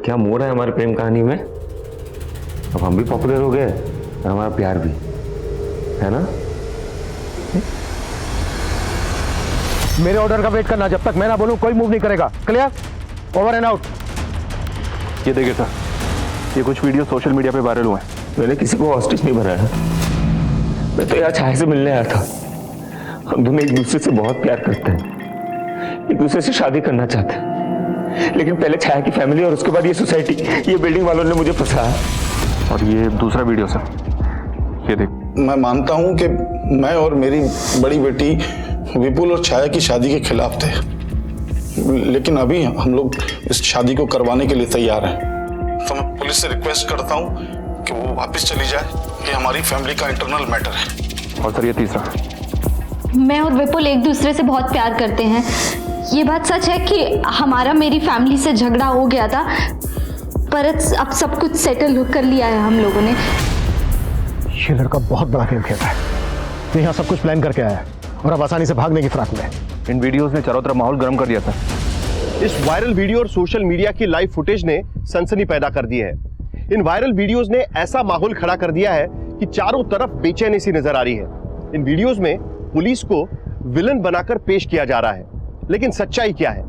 B: क्या मोड़ है हमारी प्रेम कहानी में। अब हम भी पॉपुलर हो गए और हमारा प्यार भी, है ना?
J: मेरे ऑर्डर का वेट करना, जब तक मैं ना बोलूं कोई मूव नहीं करेगा। क्लियर? Over and out.
K: ये देखिए सर, ये कुछ वीडियो सोशल मीडिया पे वायरल हुए हैं।
B: मैंने किसी को हॉस्टेज नहीं बनाया, मैं तो यहाँ छाया से मिलने आया था। हम दोनों एक दूसरे से बहुत प्यार करते हैं, एक दूसरे से शादी करना चाहते हैं, लेकिन पहले छाया की फैमिली और उसके बाद ये सोसाइटी, ये बिल्डिंग वालों ने मुझे फंसाया।
K: और ये दूसरा वीडियो सर, ये देख।
R: मैं मानता हूं कि मैं और मेरी बड़ी बेटी विपुल और छाया की शादी के खिलाफ थे, लेकिन अभी हम लोग इस शादी को करवाने के लिए तैयार हैं। तो मैं पुलिस से रिक्वेस्ट करता हूं कि वो वापस चली जाए, ये हमारी फैमिली का इंटरनल मैटर है।
K: और सर ये तीसरा,
G: मैं और विपुल एक दूसरे से बहुत प्यार करते हैं। ये बात सच है कि हमारा मेरी फैमिली से झगड़ा हो गया था, पर अब सब कुछ सेटल कर लिया है हम लोगों ने।
J: ये लड़का बहुत बड़ा खेल खेलता है। ये यहाँ सब कुछ प्लान करके आया है और अब आसानी से भागने की फिराक में है।
K: इन वीडियोस ने चारों तरफ माहौल गर्म कर दिया था।
D: इस वायरल वीडियो और सोशल मीडिया की लाइव फुटेज ने सनसनी पैदा कर दी है। इन वायरल वीडियोस ने ऐसा माहौल खड़ा कर दिया है कि चारों तरफ बेचैनी सी नजर आ रही है। इन वीडियोस में पुलिस को विलन बनाकर पेश किया जा रहा है, लेकिन सच्चाई क्या है?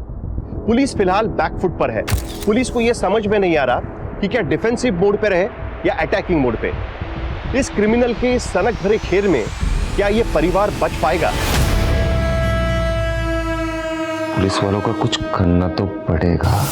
D: पुलिस फिलहाल बैकफुट पर है। पुलिस को यह समझ में नहीं आ रहा कि क्या डिफेंसिव मोड पे रहे या अटैकिंग मोड पे। इस क्रिमिनल के सनक भरे खेल में क्या यह परिवार बच पाएगा?
B: पुलिस वालों का कुछ करना तो पड़ेगा।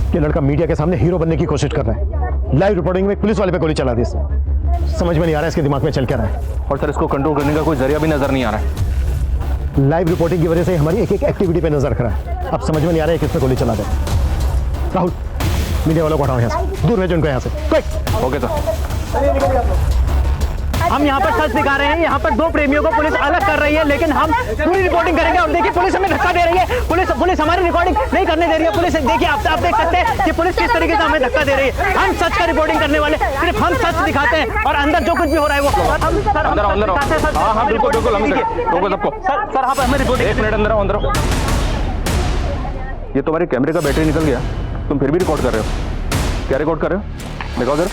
J: ये लड़का मीडिया के सामने हीरो बनने की कोशिश कर रहा है। लाइव रिपोर्टिंग में पुलिस वाले पे गोली चला दी इसने। समझ में नहीं आ रहा है इसके दिमाग में चल क्या रहा है।
K: और सर इसको कंट्रोल करने का कोई जरिया भी नजर नहीं आ रहा है।
J: लाइव रिपोर्टिंग की वजह से हमारी एक एक एक्टिविटी पे नजर रख रहा है। अब समझ में नहीं आ रहा है किस पे गोली चला दे। राहुल, मीडिया वालों को हटाओ यहाँ से, दूर भेजो उनको यहाँ से। क्विक।
K: Okay sir.
Q: हम यहाँ पर सच दिखा रहे हैं, यहाँ पर 2 प्रेमियों को पुलिस अलग कर रही है, लेकिन हम पूरी रिपोर्टिंग करेंगे। और देखिए पुलिस हमें धक्का दे रही है, पुलिस हमारी रिकॉर्डिंग नहीं करने दे रही है। पुलिस देखिए, आप देख सकते हैं कि पुलिस किस तरीके से हमें धक्का दे रही है। हम सच का रिपोर्टिंग करने वाले, सिर्फ हम सच दिखाते हैं और अंदर जो कुछ भी हो रहा है वो हम दिखाते हैं।
K: हाँ बिल्कुल रोको सबको।
Q: सर आप हमें रिपोर्टिंग।
K: 1 मिनट, अंदर आओ। ये तुम्हारे कैमरे का बैटरी निकल गया, तुम फिर भी रिकॉर्ड कर रहे हो। क्या रिकॉर्ड कर रहे हो? दिखाओ जरा,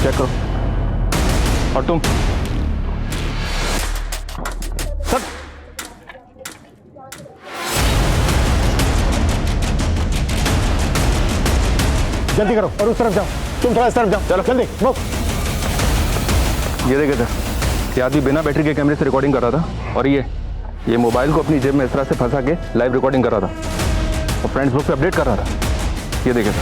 K: चेक करो। और तुम
J: जल्दी करो और उस तरफ जाओ, तुम थोड़ा इस तरफ जाओ, चलो जल्दी मूव।
K: ये देखे थे, ये आदमी बिना बैटरी के कैमरे से रिकॉर्डिंग कर रहा था और ये मोबाइल को अपनी जेब में इस तरह से फंसा के लाइव रिकॉर्डिंग कर रहा था और फ्रेंड्स बुक पे अपडेट कर रहा था। ये देखे थे।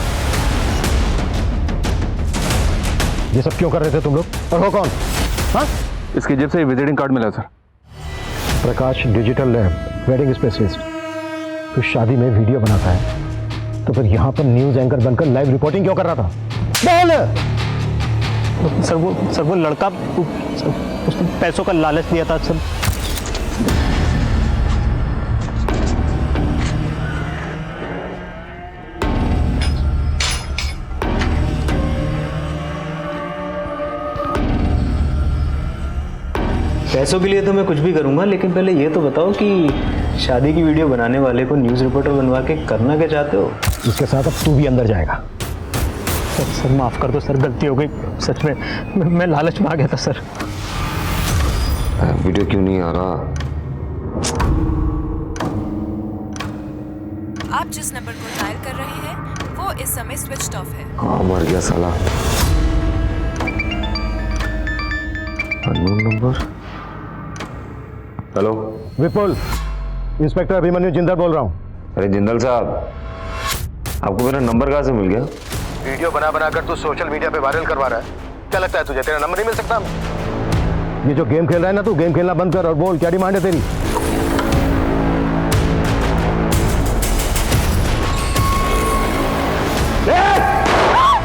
J: ये सब क्यों कर रहे थे तुम लोग, और हो कौन? हाँ,
K: इसकी जेब से विजिटिंग कार्ड मिला सर।
J: प्रकाश डिजिटल लैब वेडिंग स्पेशलिस्ट। तो शादी में वीडियो बनाता है तो फिर यहाँ पर न्यूज एंकर बनकर लाइव रिपोर्टिंग क्यों कर रहा था? बोल।
Q: सर वो लड़का उसने पैसों का लालच दिया था सर।
A: पैसों के लिए तो मैं कुछ भी करूंगा, लेकिन पहले ये तो बताओ कि शादी की वीडियो बनाने वाले को न्यूज़ रिपोर्टर बनवा के करना क्या चाहते हो?
J: इसके साथ अब तू भी अंदर जाएगा।
Q: सर माफ कर दो सर, गलती हो गई सच में, मैं लालच में आ गया था सर।
B: वीडियो क्यों नहीं आ रहा?
S: आप जिस नंबर को डायल कर रहे हैं वो इस समय स्विच ऑफ है।
B: हाँ, मर गया साला। Unknown number. हेलो
J: विपुल, इंस्पेक्टर अभिमन्यु जिंदल बोल रहा हूँ।
B: अरे जिंदल साहब, आपको मेरा नंबर कहाँ से मिल गया?
J: वीडियो बना कर तू सोशल मीडिया पे वायरल करवा रहा है, क्या लगता है तुझे तेरा नंबर नहीं मिल सकता? ये जो गेम खेल रहा है ना, तू गेम खेलना बंद कर और बोल क्या डिमांड है तेरी?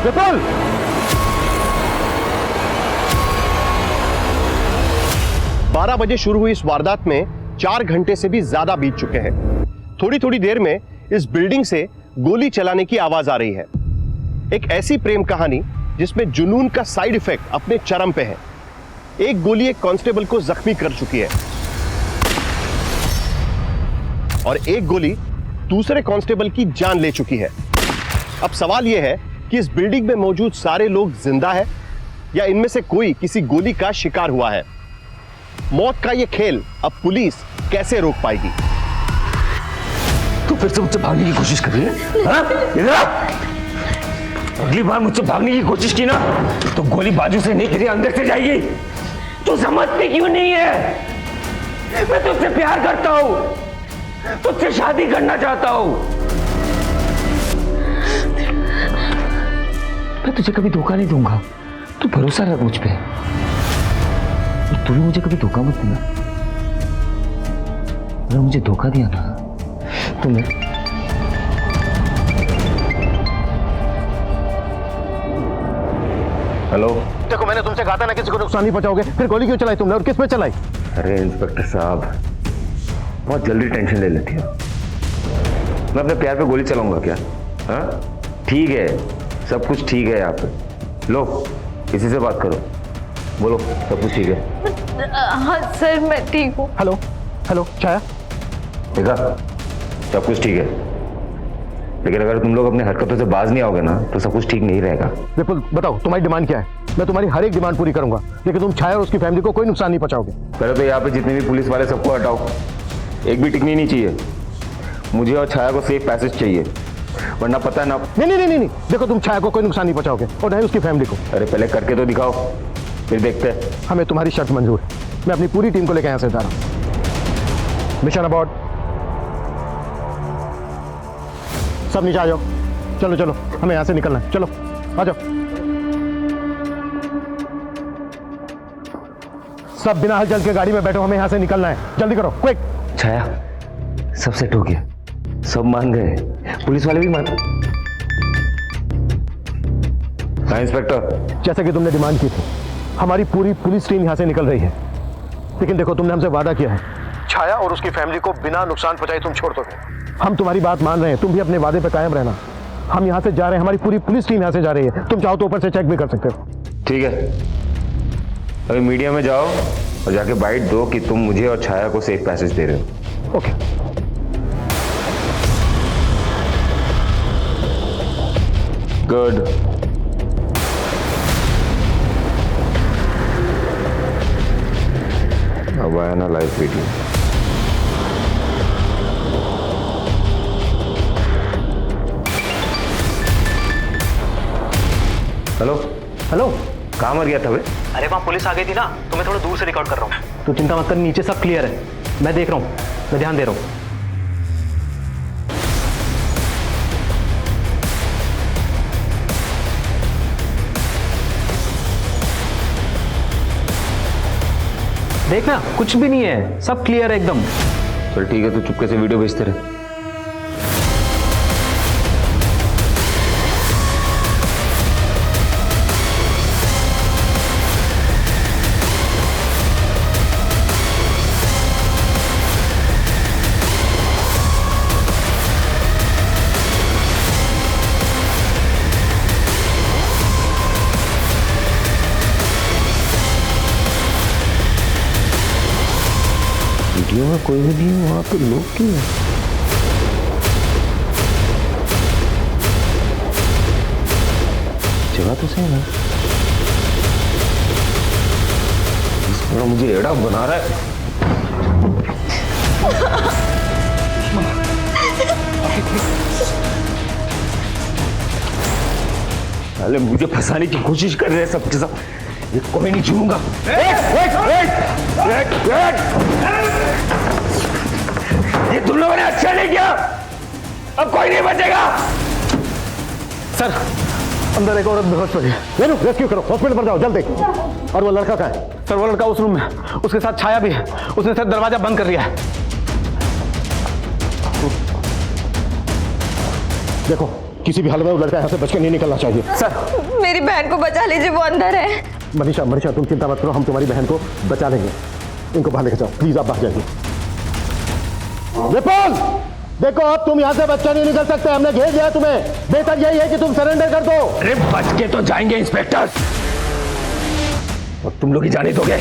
J: विपुल,
D: 12 बजे शुरू हुई इस वारदात में 4 घंटे से भी ज्यादा बीत चुके हैं। थोड़ी थोड़ी देर में इस बिल्डिंग से गोली चलाने की आवाज आ रही है। एक ऐसी प्रेम कहानी जिसमें जुनून का साइड इफेक्ट अपने चरम पे है। एक गोली एक कांस्टेबल को जख्मी कर चुकी है और एक गोली दूसरे कांस्टेबल की जान ले चुकी है। अब सवाल यह है कि इस बिल्डिंग में मौजूद सारे लोग जिंदा है या इनमें से कोई किसी गोली का शिकार हुआ है। मौत का यह खेल अब पुलिस कैसे रोक पाएगी?
B: तू फिर से मुझसे भागने की कोशिश कर रही है? इधर आ! अगली बार मुझसे भागने की कोशिश की ना तो गोली बाजू से नहीं तेरे अंदर से जाएगी। तू समझती क्यों नहीं है? मैं तुझसे प्यार करता हूं, तुझसे शादी करना चाहता हूं। मैं तुझे कभी धोखा नहीं दूंगा, तू भरोसा रख मुझ पे। तू भी मुझे कभी धोखा मत देना। अगर मुझे धोखा दिया ना तो मैं हेलो,
J: देखो मैंने तुमसे कहा था ना किसी को नुकसान नहीं पहुंचाओगे, फिर गोली क्यों चलाई तुमने और किस पे चलाई?
B: अरे इंस्पेक्टर साहब, बहुत जल्दी टेंशन ले लेती हो। मैं अपने प्यार पे गोली चलाऊंगा क्या? हाँ ठीक है, सब कुछ ठीक है यहाँ पे। लो किसी से बात करो, बोलो सब कुछ ठीक है?
M: हाँ सर मैं ठीक हूँ।
J: हेलो हेलो छाया,
B: देखा सब कुछ ठीक है, लेकिन अगर तुम लोग अपने हरकतों से बाज नहीं आओगे ना तो सब कुछ ठीक नहीं रहेगा।
J: विपुल बताओ तुम्हारी डिमांड क्या है? मैं तुम्हारी हर एक डिमांड पूरी करूंगा, लेकिन तुम छाया और उसकी फैमिली को कोई नुकसान नहीं पहुंचाओगे।
B: पहले तो यहाँ पे जितने भी पुलिस वाले सबको हटाओ, एक भी टिकनी नहीं चाहिए। मुझे और छाया को सेफ पैसेज चाहिए, वरना पता है ना।
J: नहीं, देखो तुम छाया को कोई नुकसान नहीं पहुंचाओगे और नहीं उसकी फैमिली को।
B: अरे पहले करके तो दिखाओ, फिर देखते हैं।
J: हमें तुम्हारी शर्त मंजूर है, मैं अपनी पूरी टीम को लेकर यहाँ से जा रहा हूँ। मिशन अबॉर्ड, सब नीचे आ जाओ। चलो चलो हमें यहाँ से निकलना है, चलो आ जाओ। सब बिना हलचल के गाड़ी में बैठो, हमें यहाँ से निकलना है, जल्दी करो क्विक।
B: छाया सब सेट हो गया, सब मान गए, पुलिस वाले भी मान। हाँ इंस्पेक्टर,
J: जैसे कि तुमने डिमांड की थी, हमारी पूरी पुलिस टीम यहाँ से निकल रही है, लेकिन देखो तुमने हमसे वादा किया है छाया और उसकी फैमिली को बिना नुकसान पहुंचाए तुम छोड़ दोगे। हम तुम्हारी बात मान रहे हैं, तुम भी अपने वादे पे कायम रहना। हम यहाँ से जा रहे हैं, हमारी पूरी पुलिस टीम यहाँ से जा रही है, तुम चाहो तो ऊपर से चेक भी कर सकते हो।
B: ठीक है, अभी मीडिया में जाओ और जाके बाइट दो कि तुम मुझे और छाया को सेफ पैसेज दे रहे हो।
J: ओके।
B: गुड। अब आया ना लाइव वीडियो। हेलो
A: हेलो,
B: कहाँ मर गया था बे?
Q: अरे वहाँ पुलिस आ गई थी ना, तो मैं थोड़ा दूर से रिकॉर्ड कर रहा हूँ। तो चिंता मत कर, नीचे सब क्लियर है, मैं देख रहा हूँ, मैं ध्यान दे रहा हूँ। देखना कुछ भी नहीं है, सब क्लियर है एकदम।
B: चल ठीक है, तू चुपके से वीडियो भेजते रहे। वीडियो में कोई भी नहीं है, वहां पे लोग क्यों हैं? जगह तो सही है, इसमें मुझे एड़ा बना रहा है। पहले मुझे फंसाने की कोशिश कर रहे हैं सबके सब, ये कोई नहीं छूऊंगा। ये तुम लोगों ने अच्छा नहीं किया, अब कोई नहीं बचेगा।
J: सर, अंदर एक औरत बेहोश पड़ी है, रेस्क्यू करो, हॉस्पिटल पर जाओ जल्दी। और वो लड़का कहाँ है?
Q: सर वो लड़का उस रूम में, उसके साथ छाया भी है, उसने सर दरवाजा बंद कर लिया है।
J: देखो, किसी भी हाल में वो लड़का यहाँ से बच के नहीं निकलना चाहिए।
Q: सर
M: मेरी बहन को बचा लीजिए, वो अंदर है।
J: मनीषा, मनीषा तुम चिंता मत करो, हम तुम्हारी बहन को बचा लेंगे। इनको बाहर लेकर जाओ प्लीज, आप बाहर जाइए। विपुल, देखो अब तुम यहाँ से बच्चा नहीं निकल सकते, हमने घेर दिया तुम्हें, बेहतर यही है कि तुम सरेंडर कर दो।
B: अरे बच के तो जाएंगे इंस्पेक्टर, और तुम लोग ही जाने दोगे?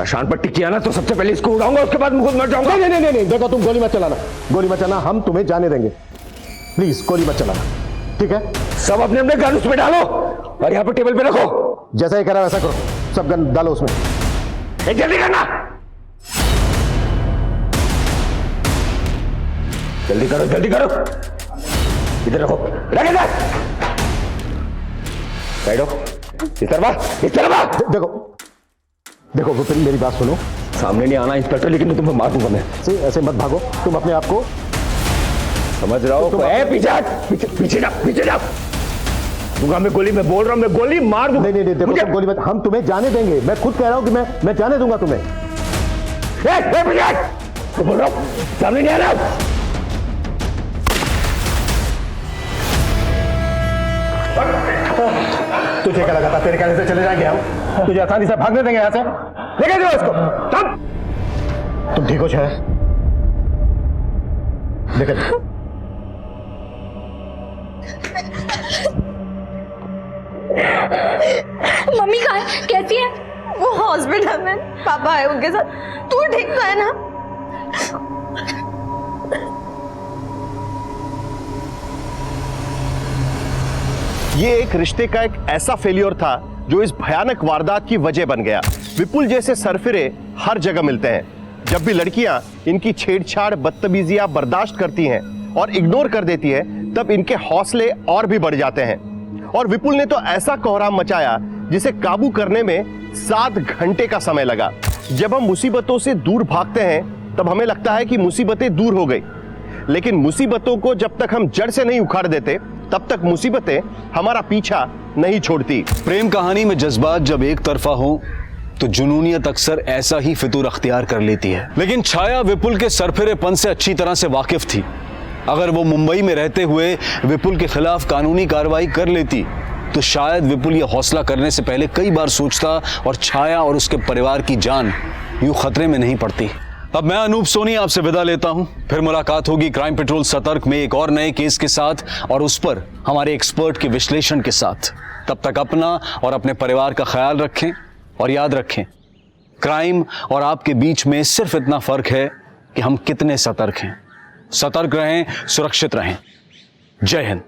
B: शान पट्टी किया ना तो सबसे पहले इसको उड़ाऊंगा, उसके बाद खुद मर जाऊंगा।
J: नहीं नहीं नहीं नहीं, देखो तुम गोली मत चलाना, गोली मत चलाना, हम तुम्हें जाने देंगे, प्लीज गोली मत चलाना, ठीक है?
B: सब अपने अपने गन उसमें डालो और यहाँ पे टेबल पे रखो।
J: जैसा ही करा वैसा करो, सब गन डालो उसमें।
B: जल्दी करना, जल्दी करो जल्दी करो। इधर रखो, रख इधर, बैठो, इस तरफ।
J: देखो देखो विपिन, मेरी बात सुनो,
B: सामने नहीं आना इंस्पेक्टर, लेकिन तुम्हें मार दूंगा मैं।
J: ऐसे मत भागो, तुम अपने आप को
B: समझ रहा हो? पीछे जा दूंगा मैं गोली, मैं बोल रहा हूं मैं गोली मार दूंगा।
J: नहीं नहीं देखो, तुम गोली मत, हम तुम्हें जाने देंगे, मैं खुद कह रहा हूं कि मैं जाने दूंगा तुम्हें।
B: तो बोल रहा हूं सामने नहीं आ रहा।
J: तुझे क्या लगा था तेरे कहने से चले जाएंगे हम? तुझे आसानी से भागने देंगे यहाँ से? लेके जाओ उसको। तुम ठीक हो शायद? लेकर
F: मम्मी कहाँ है? कैसी है?
M: वो हॉस्पिटल में, पापा है उनके साथ। तू ठीक तो है ना?
D: ये एक रिश्ते का एक ऐसा फेलियर था जो इस भयानक वारदात की वजह बन गया। विपुल जैसे सरफिरे हर जगह मिलते हैं। जब भी लड़कियां इनकी छेड़छाड़ बदतमीजियां बर्दाश्त करती हैं और इग्नोर कर देती है, तब इनके हौसले और भी बढ़ जाते हैं। और विपुल ने तो ऐसा कोहराम मचाया जिसे काबू करने में 7 घंटे का समय लगा। जब हम मुसीबतों से दूर भागते हैं तब हमें लगता है कि मुसीबतें दूर हो गई, लेकिन मुसीबतों को जब तक हम जड़ से नहीं उखाड़ देते तब तक मुसीबतें हमारा पीछा नहीं छोड़ती।
C: प्रेम कहानी में जज्बात जब एक तरफा हो तो जुनूनियत अक्सर ऐसा ही फितूर अख्तियार कर लेती है। लेकिन छाया विपुल के सरफिरेपन से अच्छी तरह से वाकिफ थी। अगर वो मुंबई में रहते हुए विपुल के खिलाफ कानूनी कार्रवाई कर लेती तो शायद विपुल ये हौसला करने से पहले कई बार सोचता और छाया और उसके परिवार की जान यूं खतरे में नहीं पड़ती। अब मैं अनूप सोनी आपसे विदा लेता हूं। फिर मुलाकात होगी क्राइम पेट्रोल सतर्क में एक और नए केस के साथ और उस पर हमारे एक्सपर्ट के विश्लेषण के साथ। तब तक अपना और अपने परिवार का ख्याल रखें और याद रखें, क्राइम और आपके बीच में सिर्फ इतना फर्क है कि हम कितने सतर्क हैं। सतर्क रहें, सुरक्षित रहें। जय हिंद।